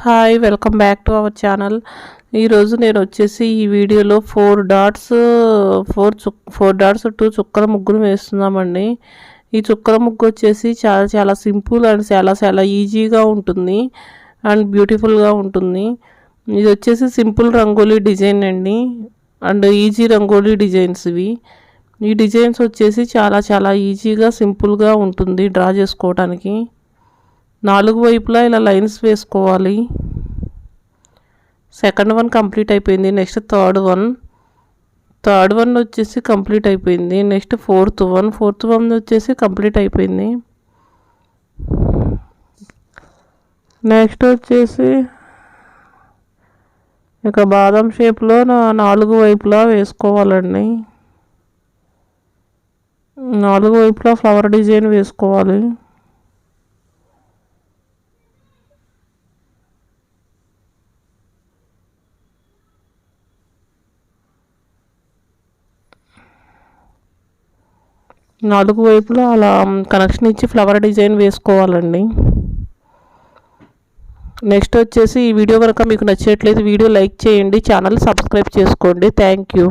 Hi, welcome back to our channel. ఈరోజు నేను వచ్చేసి ఈ వీడియోలో ఫోర్ డాట్స్ 2 చుక్కల ముగ్గును వేస్తున్నామండి. ఈ చుక్కల ముగ్గు వచ్చేసి చాలా చాలా సింపుల్ అండ్ చాలా చాలా ఈజీగా ఉంటుంది అండ్ బ్యూటిఫుల్గా ఉంటుంది. ఇది వచ్చేసి సింపుల్ రంగోలీ డిజైన్ అండి అండ్ ఈజీ రంగోలీ డిజైన్స్ ఇవి. ఈ డిజైన్స్ వచ్చేసి చాలా చాలా ఈజీగా సింపుల్గా ఉంటుంది డ్రా చేసుకోవడానికి. 4 వైపులా ఇలా లైన్స్ వేసుకోవాలి. సెకండ్ వన్ కంప్లీట్ అయిపోయింది. నెక్స్ట్ థర్డ్ వన్ వచ్చేసి కంప్లీట్ అయిపోయింది. నెక్స్ట్ ఫోర్త్ వన్ వచ్చేసి కంప్లీట్ అయిపోయింది. నెక్స్ట్ వచ్చేసి ఇక బాదం షేప్లో 4 వైపులా వేసుకోవాలండి. 4 వైపులా ఫ్లవర్ డిజైన్ వేసుకోవాలి. నాలుగు వైపులా అలా కనెక్షన్ ఇచ్చి ఫ్లవర్ డిజైన్ వేసుకోవాలండి. నెక్స్ట్ వచ్చేసి ఈ వీడియో కనుక మీకు నచ్చినట్లయితే వీడియో లైక్ చేయండి, ఛానల్ సబ్స్క్రైబ్ చేసుకోండి. Thank you.